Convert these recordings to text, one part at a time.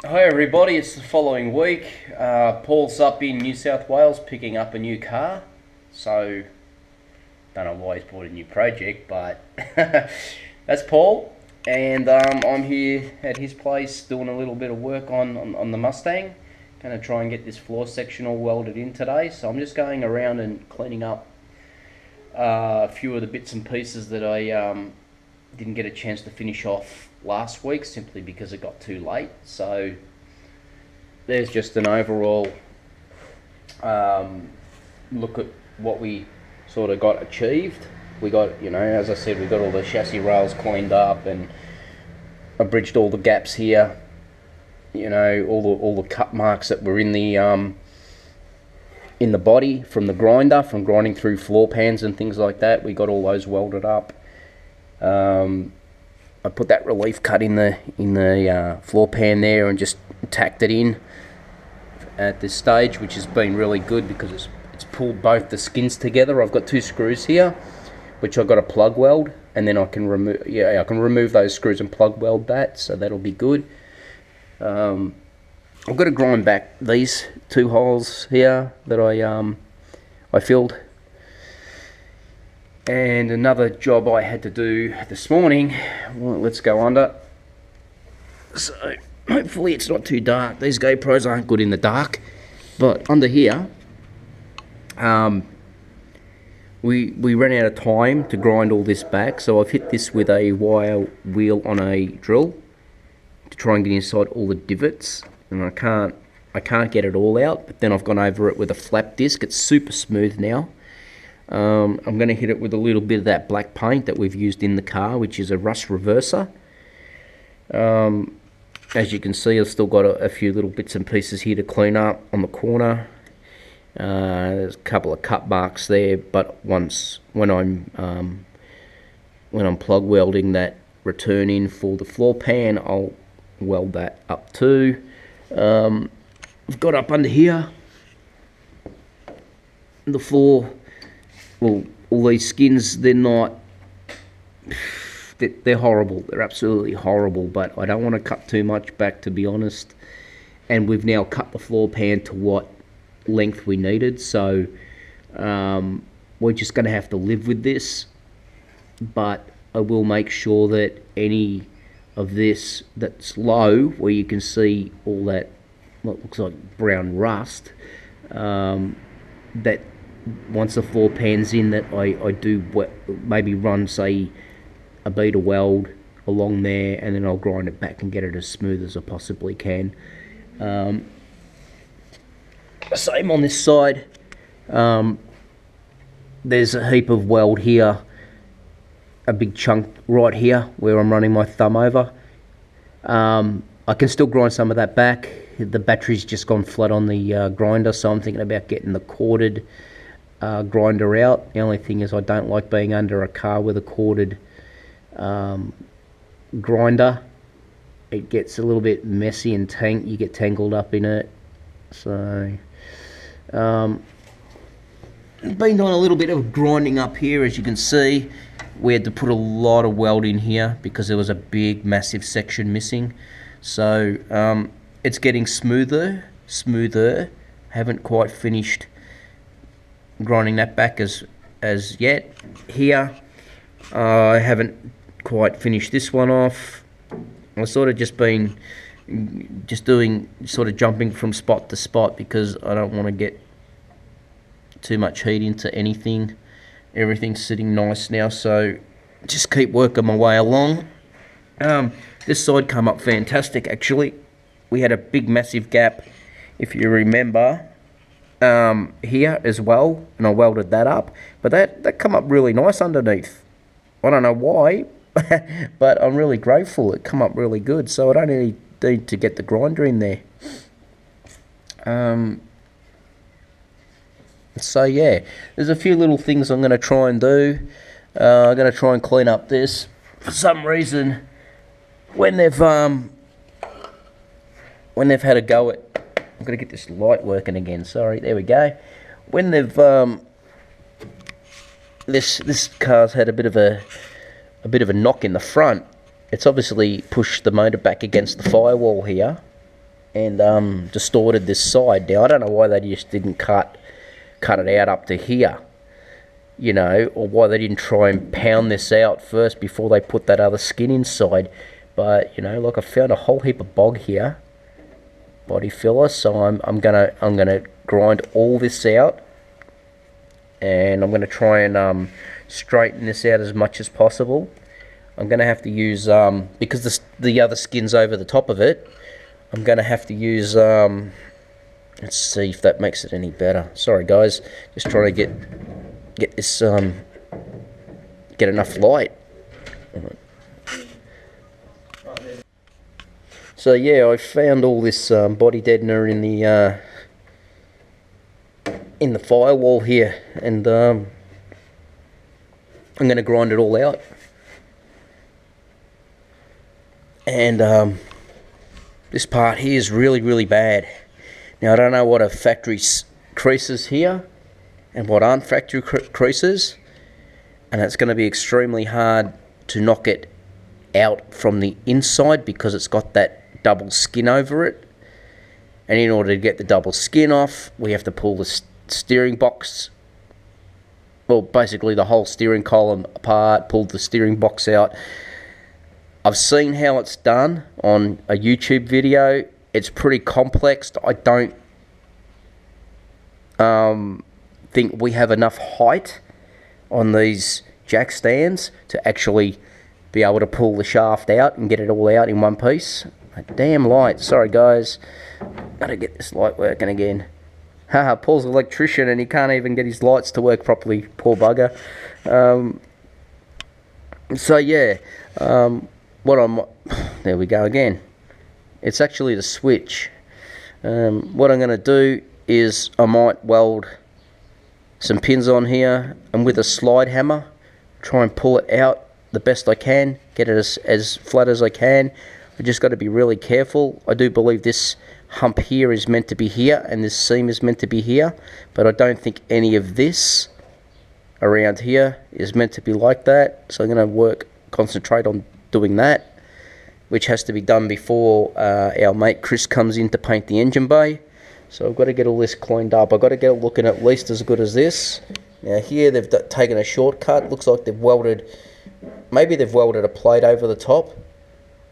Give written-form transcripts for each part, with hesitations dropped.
Hi everybody, it's the following week. Paul's up in New South Wales picking up a new car. So, don't know why he's bought a new project, but that's Paul. And I'm here at his place doing a little bit of work on the Mustang. Going to try and get this floor section all welded in today. So I'm just going around and cleaning up a few of the bits and pieces that I didn't get a chance to finish off last week simply because it got too late. So there's just an overall look at what we sort of got achieved. We got, as I said, we got all the chassis rails cleaned up, and I bridged all the gaps here. All the cut marks that were in the body from the grinder, from grinding through floor pans and things like that. We got all those welded up. I put that relief cut in the floor pan there and just tacked it in at this stage, which has been really good because it's pulled both the skins together. I've got two screws here, which I've got to plug weld, and then I can remove those screws and plug weld that, so that'll be good. I've got to grind back these two holes here that I filled. And another job I had to do this morning, well, let's go under. So hopefully it's not too dark. These GoPros aren't good in the dark, but under here, we ran out of time to grind all this back, so I've hit this with a wire wheel on a drill to try and get inside all the divots, and I can't get it all out. But then I've gone over it with a flap disc. It's super smooth now. I'm going to hit it with a little bit of that black paint that we've used in the car, which is a rust reverser. As you can see, I've still got a few little bits and pieces here to clean up on the corner. There's a couple of cut marks there, but when I'm plug welding that return in for the floor pan, I'll weld that up too. I've got up under here the floor. Well, all these skins, they're horrible. They're absolutely horrible, but I don't want to cut too much back, to be honest. And we've now cut the floor pan to what length we needed, so we're just going to have to live with this. But I will make sure that any of this that's low, where you can see all that what looks like brown rust, that once the floor pan's in, that I do maybe run, say, a bead of weld along there, and then I'll grind it back and get it as smooth as I possibly can. Same on this side. There's a heap of weld here, a big chunk right here where I'm running my thumb over. I can still grind some of that back. The battery's just gone flat on the grinder, so I'm thinking about getting the corded grinder out. The only thing is, I don't like being under a car with a corded grinder. It gets a little bit messy and you get tangled up in it. So been doing a little bit of grinding up here. As you can see, we had to put a lot of weld in here because there was a big massive section missing. So it's getting smoother. Haven't quite finished grinding that back as yet. Here I haven't quite finished this one off. I've sort of just doing jumping from spot to spot because I don't want to get too much heat into anything. Everything's sitting nice now, so just keep working my way along. This side come up fantastic, actually. We had a big massive gap, if you remember, here as well, and I welded that up, but that come up really nice underneath. I don't know why, but I'm really grateful. It come up really good, so I don't need to get the grinder in there. So yeah, there's a few little things I'm going to try and do. I'm going to try and clean up this. For some reason, when they've had a go at, I'm going to get this light working again. Sorry, there we go. When they've this car's had a bit of a knock in the front. It's obviously pushed the motor back against the firewall here, and distorted this side. Now I don't know why they just didn't cut it out up to here, you know, or why they didn't try and pound this out first before they put that other skin inside. But you know, like, I found a whole heap of bog here, body filler, so I'm gonna grind all this out, and I'm gonna try and straighten this out as much as possible. I'm gonna have to use because the other skin's over the top of it, I'm gonna have to use let's see if that makes it any better. Sorry guys, just trying to get this get enough light. So yeah, I found all this body deadener in the firewall here, and I'm going to grind it all out. And this part here is really bad. Now I don't know what are factory creases here and what aren't factory creases, and it's going to be extremely hard to knock it out from the inside because it's got that double skin over it, and in order to get the double skin off, we have to pull the steering box, well, basically the whole steering column apart, pull the steering box out. I've seen how it's done on a YouTube video. It's pretty complex. I don't think we have enough height on these jack stands to actually be able to pull the shaft out and get it all out in one piece. A damn light. Sorry guys, gotta get this light working again. Haha, Paul's an electrician and he can't even get his lights to work properly, poor bugger. So yeah, there we go again. It's actually the switch. What I'm gonna do is I might weld some pins on here, and with a slide hammer try and pull it out the best I can, get it as flat as I can. I just got to be really careful. I do believe this hump here is meant to be here and this seam is meant to be here, but I don't think any of this around here is meant to be like that. So I'm going to concentrate on doing that, which has to be done before our mate Chris comes in to paint the engine bay. So I've got to get all this cleaned up. I've got to get it looking at least as good as this. Now here they've taken a shortcut. Looks like they've welded, maybe they've welded a plate over the top.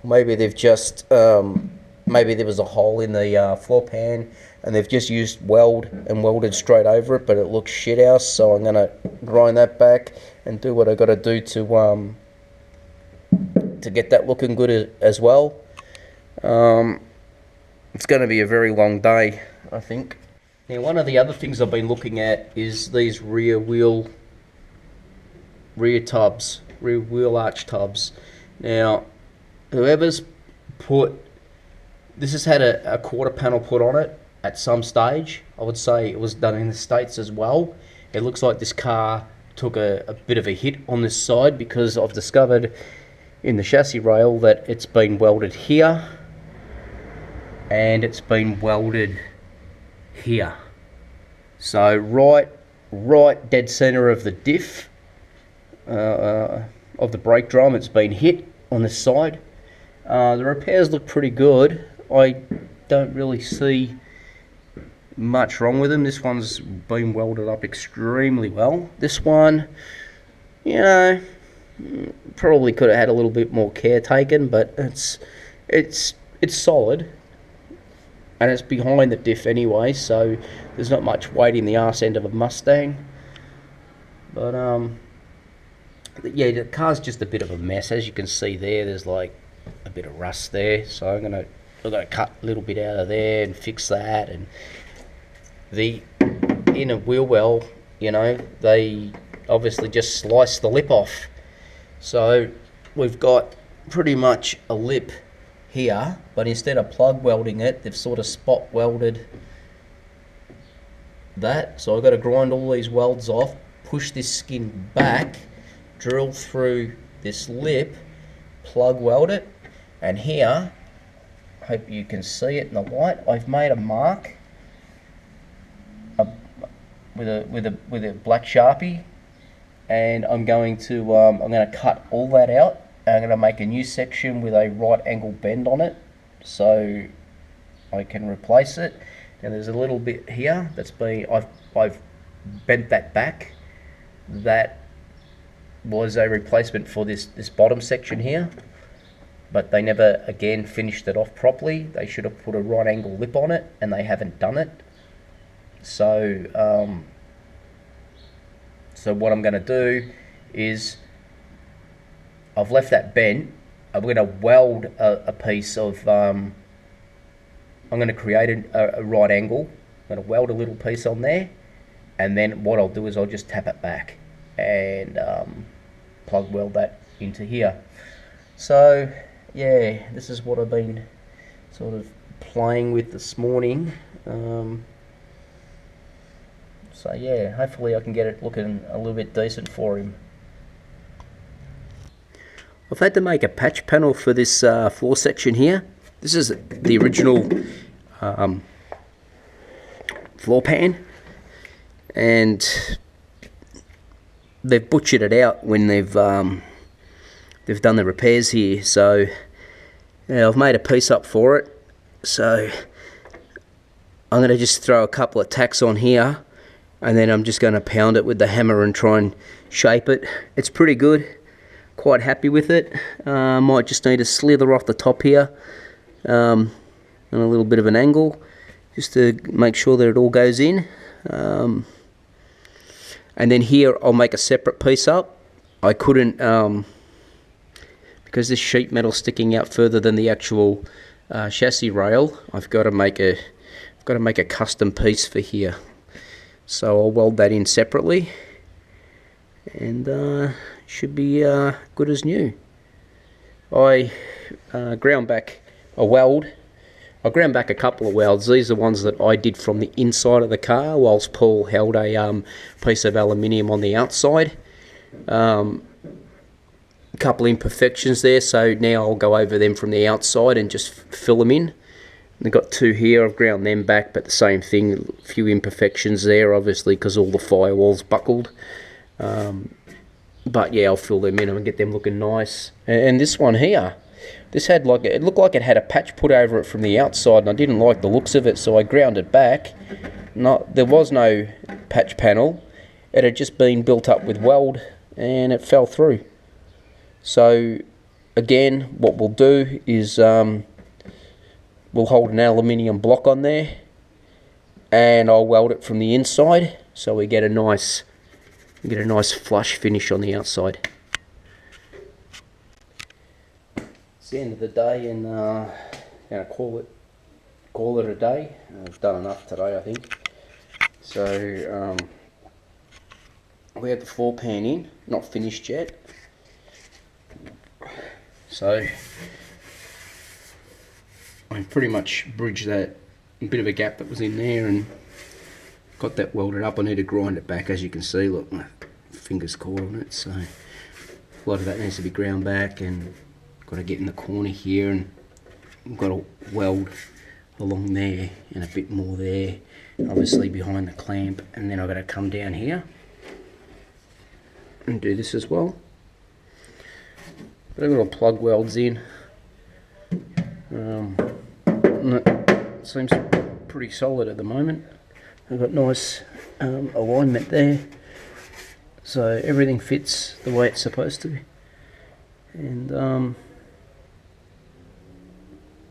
Maybe they've just, maybe there was a hole in the floor pan and they've just used weld and welded straight over it, but it looks shit house. So I'm going to grind that back and do what I got to do to get that looking good as well. It's going to be a very long day, I think. Now, one of the other things I've been looking at is these rear wheel arch tubs. Now, whoever's this has had a quarter panel put on it at some stage. I would say it was done in the States as well. It looks like this car took a bit of a hit on this side, because I've discovered in the chassis rail that it's been welded here and it's been welded here. So right dead center of the diff of the brake drum, it's been hit on this side. The repairs look pretty good. I don't really see much wrong with them. This one's been welded up extremely well. This one, you know, probably could have had a little bit more care taken, but it's solid, and it's behind the diff anyway, so there's not much weight in the arse end of a Mustang. But yeah, the car's just a bit of a mess. As you can see there, there's like a bit of rust there, so I'm gonna cut a little bit out of there and fix that. And the inner wheel well, you know, they obviously just sliced the lip off, so we've got pretty much a lip here, but instead of plug welding it, they've sort of spot welded that. So I've got to grind all these welds off, push this skin back, drill through this lip, plug weld it, and here, hope you can see it in the light, I've made a mark with a black Sharpie, and I'm going to cut all that out. I'm going to make a new section with a right angle bend on it. So I can replace it. And there's a little bit here that's been, I've bent that back. That was a replacement for this bottom section here, but they never again finished it off properly. They should have put a right angle lip on it, and they haven't done it. So so what I'm going to do is, I've left that bent. I'm going to weld a piece of, I'm going to create a right angle. I'm going to weld a little piece on there, and then what I'll do is I'll just tap it back and plug weld that into here. So yeah, this is what I've been sort of playing with this morning. So yeah, hopefully I can get it looking a little bit decent for him. I've had to make a patch panel for this floor section here. This is the original floor pan, and they've butchered it out when they've done the repairs here. So yeah, I've made a piece up for it. So I'm going to just throw a couple of tacks on here, and then I'm just going to pound it with the hammer and try and shape it. It's pretty good. Quite happy with it. Might just need a slither off the top here, and a little bit of an angle, just to make sure that it all goes in. And then here I'll make a separate piece up. I couldn't, because this sheet metal's sticking out further than the actual chassis rail. I've got to make a custom piece for here. So I'll weld that in separately, and should be good as new. I ground back a weld. I ground back a couple of welds. These are ones that I did from the inside of the car, whilst Paul held a piece of aluminium on the outside. A couple imperfections there, so now I'll go over them from the outside and just fill them in. I've got two here. I've ground them back, but the same thing, a few imperfections there, obviously, because all the firewalls buckled. But yeah, I'll fill them in and get them looking nice. And this one here, this had like, it looked like it had a patch put over it from the outside, and I didn't like the looks of it, so I ground it back. There was no patch panel. It had just been built up with weld, and it fell through. So again, what we'll do is we'll hold an aluminium block on there, and I'll weld it from the inside, so we get a nice flush finish on the outside. It's the end of the day, and I'm gonna call it a day. I've done enough today, I think. So we have the floor pan in, not finished yet. So I pretty much bridged that bit of a gap that was in there and got that welded up. I need to grind it back, as you can see. Look, my fingers caught on it, so a lot of that needs to be ground back, and got to get in the corner here, and I've got to weld along there and a bit more there, obviously behind the clamp, and then I've got to come down here and do this as well. But I've got all plug welds in. And it seems pretty solid at the moment. I've got nice alignment there, so everything fits the way it's supposed to. And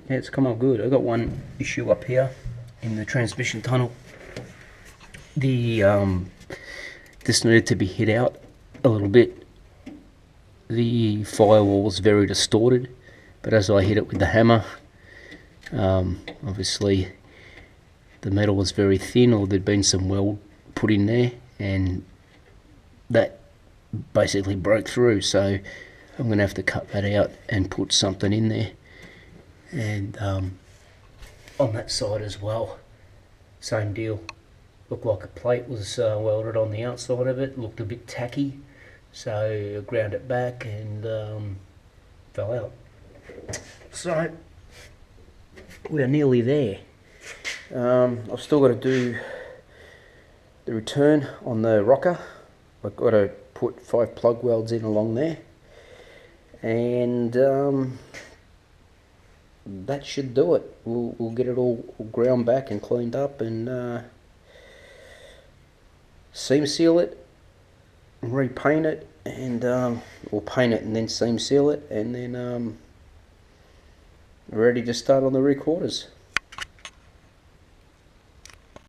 yeah, it's come out good. I've got one issue up here in the transmission tunnel. This needed to be hit out a little bit. The firewall was very distorted, but as I hit it with the hammer, obviously the metal was very thin, or there'd been some weld put in there, and that basically broke through. So I'm going to have to cut that out and put something in there. And on that side as well, same deal. Looked like a plate was welded on the outside of it, looked a bit tacky, so I ground it back and fell out. So we are nearly there. I've still got to do the return on the rocker. I've got to put 5 plug welds in along there, and that should do it. We'll get it all ground back and cleaned up, and seam seal it, and repaint it, and or paint it and then seam seal it, and then ready to start on the rear quarters.